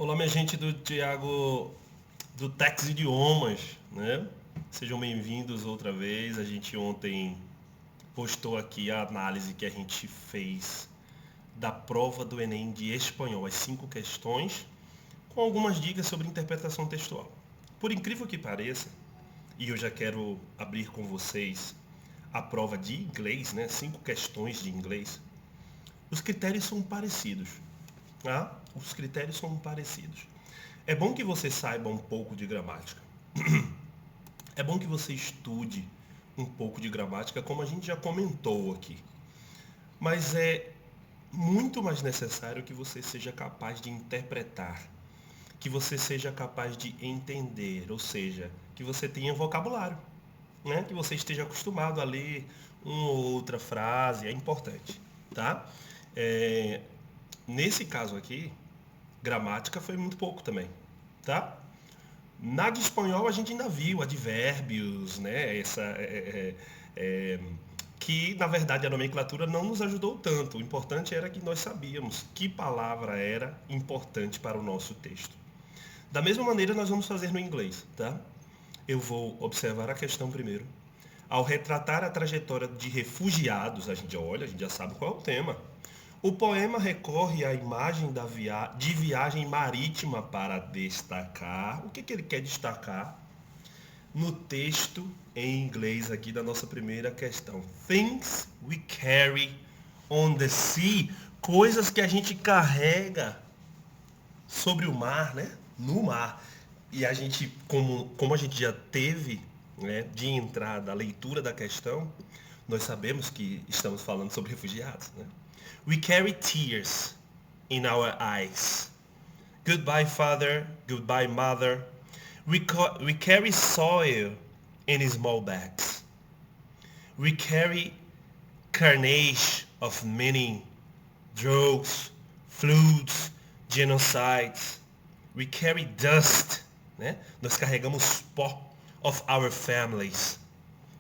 Olá, minha gente do Thiago do Tex Idiomas, né? Sejam bem-vindos outra vez. A gente ontem postou aqui a análise que a gente fez da prova do Enem de espanhol, as 5 questões, com algumas dicas sobre interpretação textual. Por incrível que pareça, e eu já quero abrir com vocês a prova de inglês, né? 5 questões de inglês. Os critérios são parecidos, tá? Os critérios são parecidos. É bom que você saiba um pouco de gramática. É bom que você estude um pouco de gramática, como a gente já comentou aqui. Mas é muito mais necessário que você seja capaz de interpretar, que você seja capaz de entender, ou seja, que você tenha vocabulário, né? Que você esteja acostumado a ler uma ou outra frase, é importante, tá? É, Nesse caso aqui, gramática foi muito pouco também, tá? Na de espanhol a gente ainda viu advérbios, né? Que na verdade a nomenclatura não nos ajudou tanto. O importante era que nós sabíamos que palavra era importante para o nosso texto. Da mesma maneira nós vamos fazer no inglês, tá? Eu vou observar a questão primeiro. Ao retratar a trajetória de refugiados, a gente olha, a gente já sabe qual é o tema. O poema recorre à imagem de viagem marítima para destacar. O que ele quer destacar? No texto em inglês aqui da nossa primeira questão. Things we carry on the sea. Coisas que a gente carrega sobre o mar, né? No mar. E a gente, como a gente já teve, né, de entrada a leitura da questão, nós sabemos que estamos falando sobre refugiados, né? We carry tears in our eyes. Goodbye, father. Goodbye, mother. We carry soil in small bags. We carry carnage of meaning, drugs, floods, genocides. We carry dust, né? Nós carregamos pó of our families,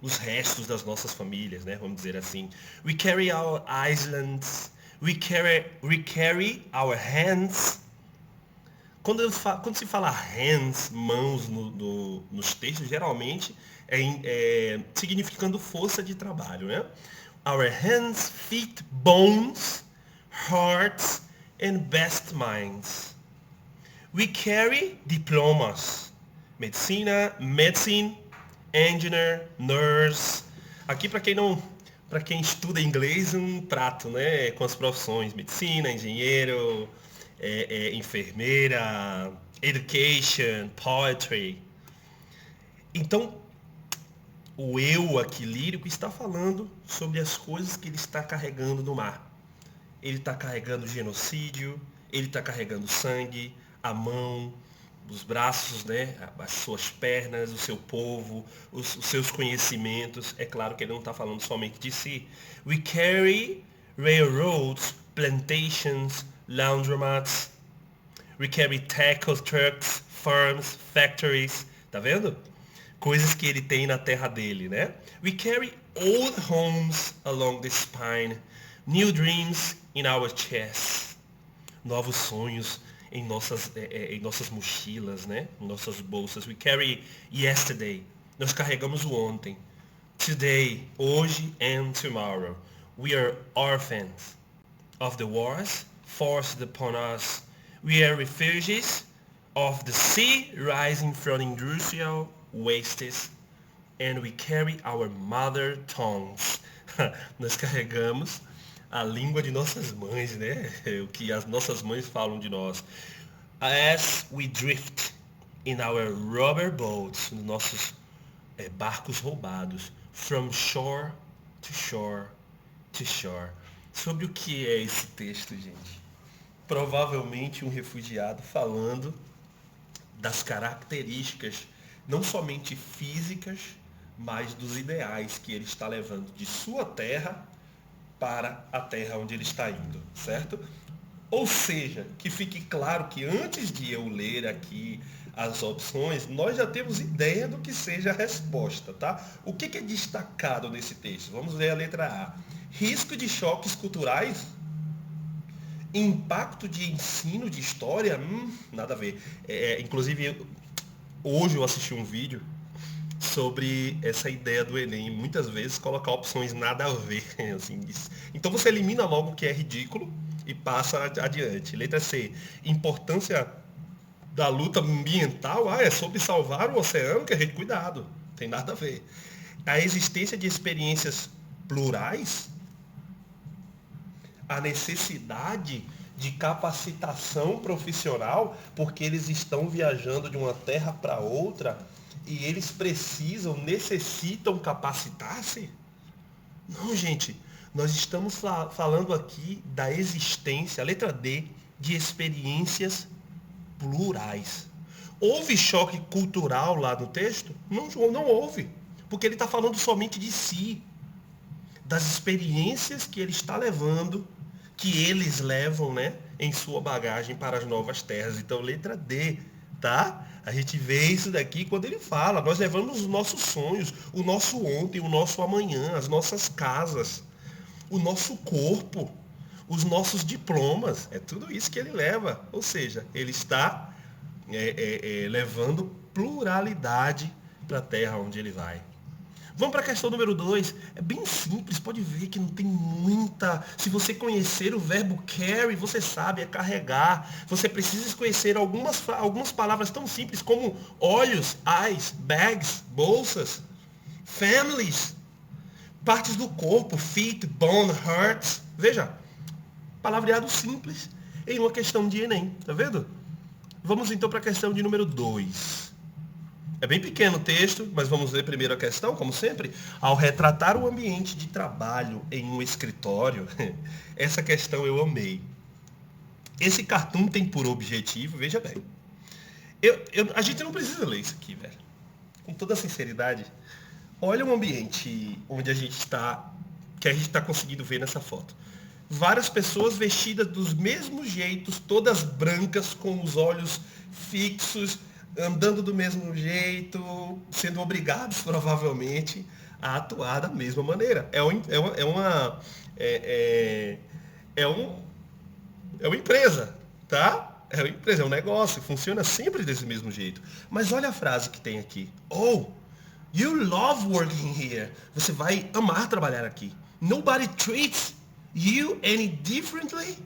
os restos das nossas famílias, né? Vamos dizer assim. We carry our islands. We carry our hands. Quando se fala hands, mãos nos textos, geralmente é significando força de trabalho, né? Our hands, feet, bones, hearts and best minds. We carry diplomas. Medicine, engineer, nurse. Aqui para quem estuda inglês, um prato, né? Com as profissões, medicina, engenheiro, enfermeira, education, poetry. Então, o eu aqui lírico está falando sobre as coisas que ele está carregando no mar. Ele está carregando genocídio, ele está carregando sangue, a mão, os braços, né? As suas pernas, o seu povo, os seus conhecimentos. É claro que ele não está falando somente de si. We carry railroads, plantations, laundromats. We carry tackle trucks, farms, factories. Tá vendo? Coisas que ele tem na terra dele, né? We carry old homes along the spine, new dreams in our chests. Novos sonhos em nossas mochilas, né? Em nossas bolsas. We carry yesterday. Nós carregamos o ontem. Today, hoje and tomorrow. We are orphans of the wars forced upon us. We are refugees of the sea rising from industrial wastes. And we carry our mother tongues. Nós carregamos a língua de nossas mães, né? O que as nossas mães falam de nós. As we drift in our rubber boats, nos nossos barcos roubados, from shore to shore to shore. Sobre o que é esse texto, gente? Provavelmente um refugiado falando das características, não somente físicas, mas dos ideais que ele está levando de sua terra para a terra onde ele está indo, certo? Ou seja, que fique claro que antes de eu ler aqui as opções, nós já temos ideia do que seja a resposta, tá? O que é destacado nesse texto? Vamos ver a letra A. Risco de choques culturais? Impacto de ensino de história? Nada a ver. Inclusive, hoje eu assisti um vídeo sobre essa ideia do Enem. Muitas vezes colocar opções nada a ver. Assim, então você elimina logo o que é ridículo e passa adiante. Letra C. Importância da luta ambiental. É sobre salvar o oceano, que a gente cuidado. Tem nada a ver. A existência de experiências plurais, a necessidade de capacitação profissional, porque eles estão viajando de uma terra para outra e eles necessitam capacitar-se? Não, gente. Nós estamos falando aqui da existência, letra D, de experiências plurais. Houve choque cultural lá no texto? Não, não houve. Porque ele está falando somente de si, das experiências que ele está levando, que eles levam, né, em sua bagagem para as novas terras. Então, letra D, tá? A gente vê isso daqui quando ele fala. Nós levamos os nossos sonhos, o nosso ontem, o nosso amanhã, as nossas casas, o nosso corpo, os nossos diplomas. É tudo isso que ele leva. Ou seja, ele está levando pluralidade para a terra onde ele vai. Vamos para a questão número 2. É bem simples, pode ver que não tem muita... Se você conhecer o verbo carry, você sabe, é carregar. Você precisa conhecer algumas palavras tão simples como olhos, eyes, bags, bolsas, families, partes do corpo, feet, bone, hurts. Veja, palavreado simples em uma questão de Enem, tá vendo? Vamos então para a questão de número 2. É bem pequeno o texto, mas vamos ler primeiro a questão, como sempre. Ao retratar o ambiente de trabalho em um escritório, essa questão eu amei. Esse cartoon tem por objetivo, veja bem, a gente não precisa ler isso aqui, velho. Com toda sinceridade, olha o ambiente onde a gente está, que a gente está conseguindo ver nessa foto. Várias pessoas vestidas dos mesmos jeitos, todas brancas, com os olhos fixos, andando do mesmo jeito, sendo obrigados provavelmente a atuar da mesma maneira. É uma empresa, tá? É uma empresa, é um negócio, funciona sempre desse mesmo jeito. Mas olha a frase que tem aqui. Oh, you love working here. Você vai amar trabalhar aqui. Nobody treats you any differently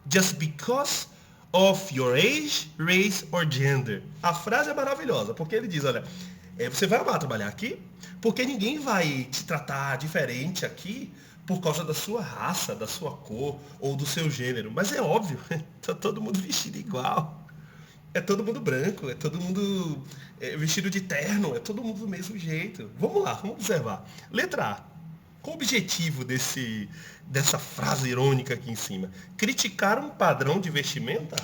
just because of your age, race or gender. A frase é maravilhosa, porque ele diz, olha, você vai amar trabalhar aqui, porque ninguém vai te tratar diferente aqui por causa da sua raça, da sua cor ou do seu gênero. Mas é óbvio, tá todo mundo vestido igual. É todo mundo branco, é todo mundo vestido de terno, é todo mundo do mesmo jeito. Vamos lá, vamos observar. Letra A. Qual o objetivo dessa frase irônica aqui em cima? Criticar um padrão de vestimenta?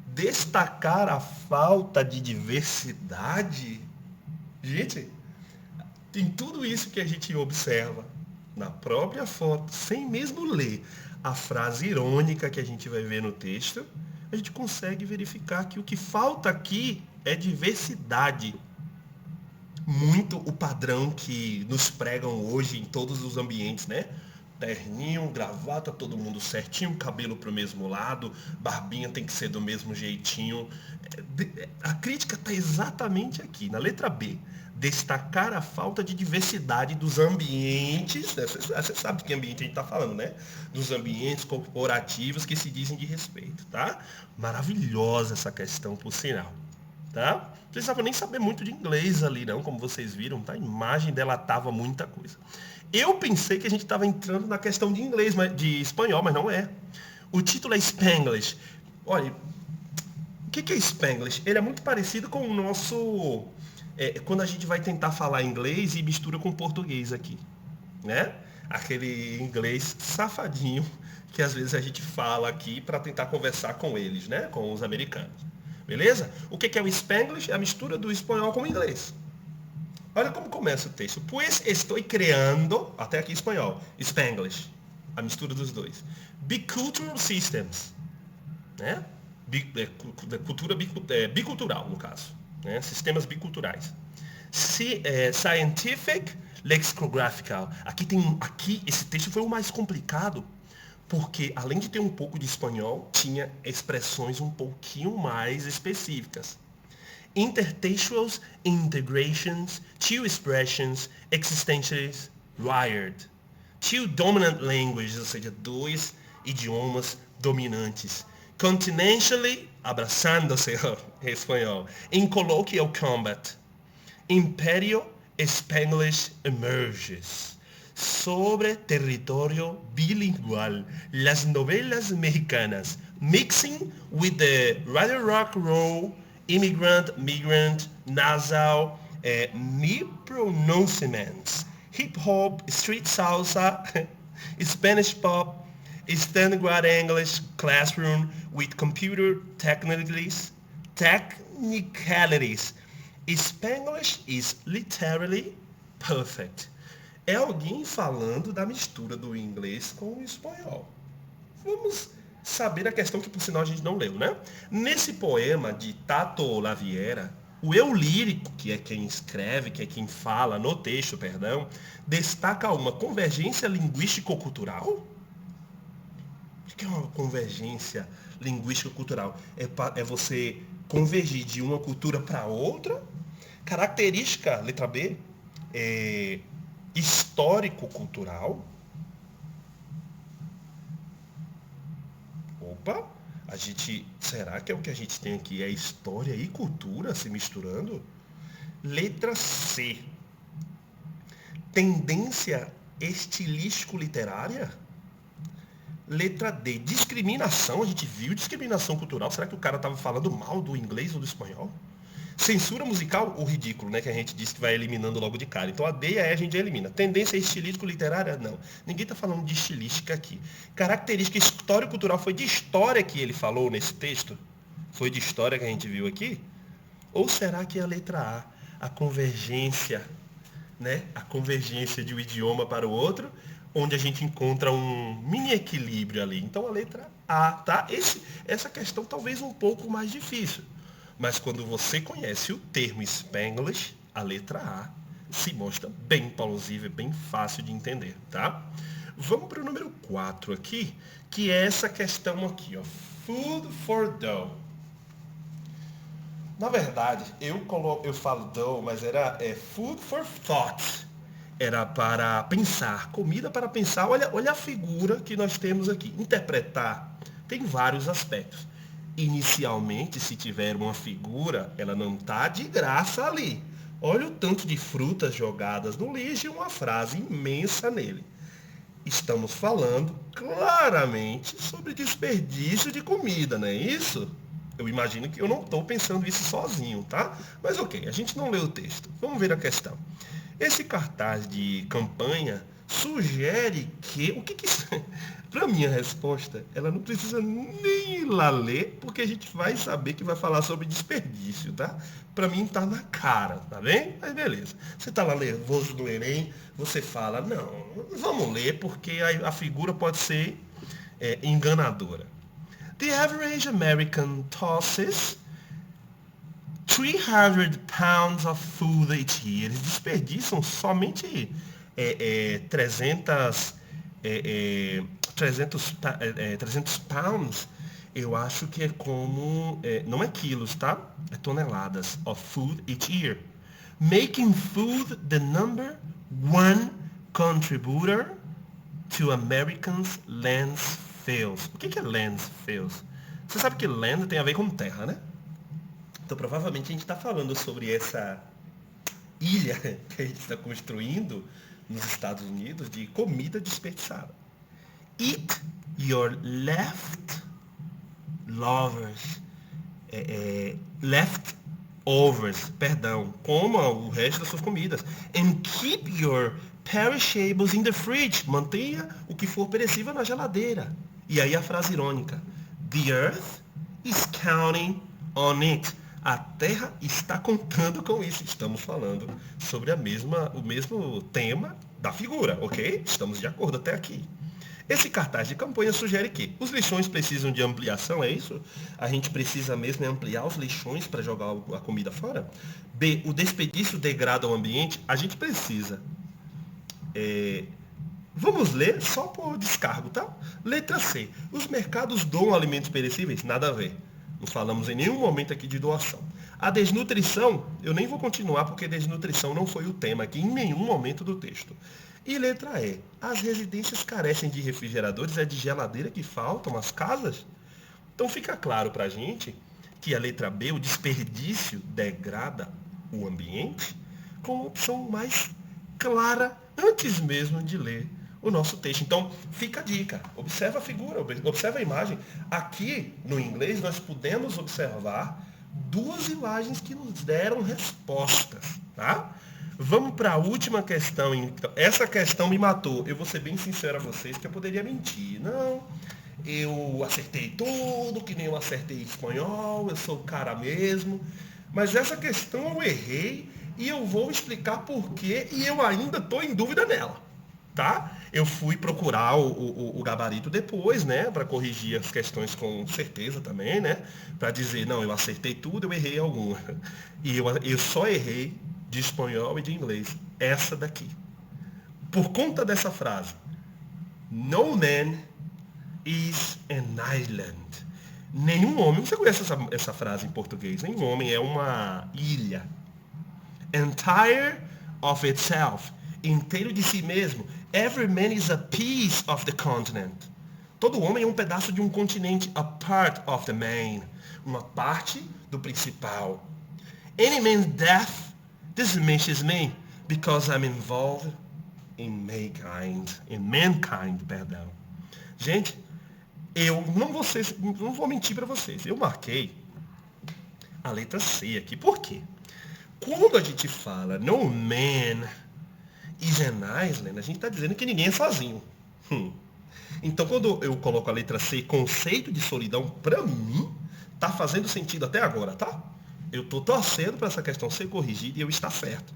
Destacar a falta de diversidade? Gente, tem tudo isso que a gente observa na própria foto, sem mesmo ler a frase irônica que a gente vai ver no texto, a gente consegue verificar que o que falta aqui é diversidade. Muito o padrão que nos pregam hoje em todos os ambientes, né? Terninho, gravata, todo mundo certinho, cabelo pro mesmo lado, barbinha tem que ser do mesmo jeitinho. A crítica está exatamente aqui, na letra B. Destacar a falta de diversidade dos ambientes, né? Você sabe de que ambiente a gente está falando, né? Dos ambientes corporativos que se dizem de respeito, tá? Maravilhosa essa questão, por sinal. Tá? Não precisava nem saber muito de inglês ali, não, como vocês viram, tá? A imagem delatava muita coisa. Eu pensei que a gente estava entrando na questão de inglês, de espanhol, mas não é. O título é Spanglish. Olha, o que é Spanglish? Ele é muito parecido com o nosso... quando a gente vai tentar falar inglês e mistura com português aqui, né? Aquele inglês safadinho que às vezes a gente fala aqui para tentar conversar com eles, né? Com os americanos. Beleza? O que é o Spanglish? É a mistura do espanhol com o inglês. Olha como começa o texto. Pues estou criando, até aqui em espanhol, Spanglish. A mistura dos dois. Bicultural systems. Né? Cultura bicultural, no caso. Né? Sistemas biculturais. Scientific lexicographical. Aqui esse texto foi o mais complicado, porque além de ter um pouco de espanhol, tinha expressões um pouquinho mais específicas. Intertextuals, integrations, two expressions, existentials, wired. Two dominant languages, ou seja, dois idiomas dominantes. Continentally, abraçando-se em espanhol. In colloquial combat. Imperio Spanglish emerges. Sobre territorio bilingual, las novelas mexicanas, mixing with the radio rock roll, immigrant, migrant, nasal, mi-pronouncements, hip-hop, street salsa, Spanish pop, standard English classroom with computer technicalities. Spanglish is literally perfect. É alguém falando da mistura do inglês com o espanhol. Vamos saber a questão que, por sinal, a gente não leu, né? Nesse poema de Tato Laviera, o eu lírico, que é quem escreve, que é quem fala no texto, perdão, destaca uma convergência linguístico-cultural. O que é uma convergência linguístico-cultural? É você convergir de uma cultura para outra. Característica, letra B, histórico-cultural. Opa, será que é o que a gente tem aqui? É história e cultura se misturando? Letra C, tendência estilístico-literária. Letra D, discriminação. A gente viu discriminação cultural. Será que o cara estava falando mal do inglês ou do espanhol? Censura musical, o ridículo, né? Que a gente disse que vai eliminando logo de cara. Então a D e a E a gente já elimina. Tendência estilístico-literária, não. Ninguém está falando de estilística aqui. Característica histórico-cultural, foi de história que ele falou nesse texto? Foi de história que a gente viu aqui? Ou será que é a letra A convergência, né? A convergência de um idioma para o outro, onde a gente encontra um mini equilíbrio ali. Então a letra A, tá? Essa questão talvez um pouco mais difícil. Mas quando você conhece o termo Spanglish, a letra A se mostra bem plausível, bem fácil de entender, tá? Vamos para o número 4 aqui, que é essa questão aqui, ó. Food for dough. Na verdade, eu falo dough, mas era food for thought. Era para pensar, comida para pensar. Olha a figura que nós temos aqui. Interpretar tem vários aspectos. Inicialmente, se tiver uma figura, ela não está de graça ali. Olha o tanto de frutas jogadas no lixo e uma frase imensa nele. Estamos falando claramente sobre desperdício de comida, não é isso? Eu imagino que eu não estou pensando isso sozinho, tá? Mas ok, a gente não leu o texto. Vamos ver a questão. Esse cartaz de campanha sugere que... O que isso... Para minha resposta, ela não precisa nem ir lá ler, porque a gente vai saber que vai falar sobre desperdício, tá? Para mim tá na cara, tá bem? Mas beleza. Você tá lá nervoso no Enem, você fala, não, vamos ler, porque a figura pode ser enganadora. The average American tosses 300 pounds of food each year. Eles desperdiçam somente 300 pounds, eu acho que é como, não é quilos, tá? É toneladas of food each year. Making food the number one contributor to Americans' landfills. O que é landfills? Você sabe que land tem a ver com terra, né? Então provavelmente a gente está falando sobre essa ilha que a gente está construindo nos Estados Unidos de comida desperdiçada. Eat your leftovers, perdão, coma o resto das suas comidas. And keep your perishables in the fridge. Mantenha o que for perecível na geladeira. E aí a frase irônica. The earth is counting on it. A Terra está contando com isso. Estamos falando sobre o mesmo tema da figura, ok? Estamos de acordo até aqui. Esse cartaz de campanha sugere que os lixões precisam de ampliação, é isso? A gente precisa mesmo ampliar os lixões para jogar a comida fora? B, o desperdício degrada o ambiente? A gente precisa Vamos ler só por descargo, tá? Letra C. Os mercados doam alimentos perecíveis? Nada a ver. Não falamos em nenhum momento aqui de doação. A desnutrição, eu nem vou continuar porque desnutrição não foi o tema aqui em nenhum momento do texto. E letra E. As residências carecem de refrigeradores? É de geladeira que faltam as casas? Então fica claro pra gente que a letra B, o desperdício, degrada o ambiente, com uma opção mais clara antes mesmo de ler o nosso texto. Então, fica a dica. Observa a figura, observa a imagem. Aqui, no inglês, nós pudemos observar duas imagens que nos deram respostas, tá? Vamos para a última questão. Então, essa questão me matou. Eu vou ser bem sincero a vocês que eu poderia mentir. Não, eu acertei tudo, que nem eu acertei espanhol, eu sou o cara mesmo. Mas essa questão eu errei e eu vou explicar por quê e eu ainda estou em dúvida nela, tá? Eu fui procurar o gabarito depois, né, para corrigir as questões com certeza também, né, para dizer, não, eu acertei tudo, eu errei alguma. E eu só errei de espanhol e de inglês, essa daqui. Por conta dessa frase, no man is an island. Nenhum homem, você conhece essa frase em português? Nenhum homem é uma ilha. Entire of itself. Inteiro de si mesmo. Every man is a piece of the continent. Todo homem é um pedaço de um continente. A part of the main. Uma parte do principal. Any man's death diminishes me because I'm involved in mankind. Perdão. Gente, eu não vou mentir para vocês. Eu marquei a letra C aqui. Por quê? Quando a gente fala no man is an island, a gente está dizendo que ninguém é sozinho. Então, quando eu coloco a letra C, conceito de solidão, para mim, tá fazendo sentido até agora, tá? Eu estou torcendo para essa questão ser corrigida e eu estar certo.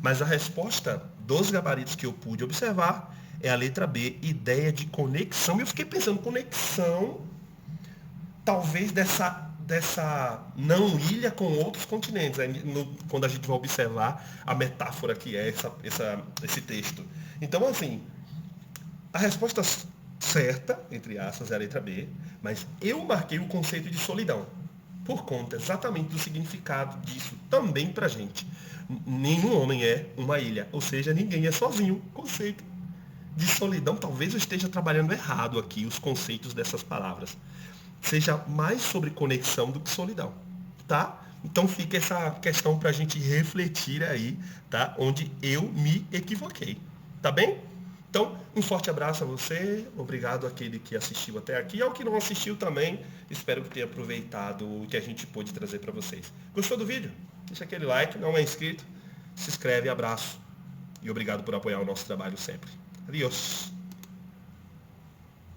Mas a resposta dos gabaritos que eu pude observar é a letra B, ideia de conexão. Eu fiquei pensando, conexão, talvez dessa não ilha com outros continentes, quando a gente vai observar a metáfora que é esse texto. Então, assim, a resposta certa, entre aspas, é a letra B, mas eu marquei o conceito de solidão, por conta exatamente do significado disso também pra gente. Nenhum homem é uma ilha, ou seja, ninguém é sozinho. Conceito de solidão, talvez eu esteja trabalhando errado aqui os conceitos dessas palavras. Seja mais sobre conexão do que solidão, tá? Então fica essa questão para a gente refletir aí, tá? Onde eu me equivoquei, tá bem? Então, um forte abraço a você, obrigado àquele que assistiu até aqui, ao que não assistiu também, espero que tenha aproveitado o que a gente pôde trazer para vocês. Gostou do vídeo? Deixa aquele like, não é inscrito, se inscreve, abraço e obrigado por apoiar o nosso trabalho sempre. Adiós!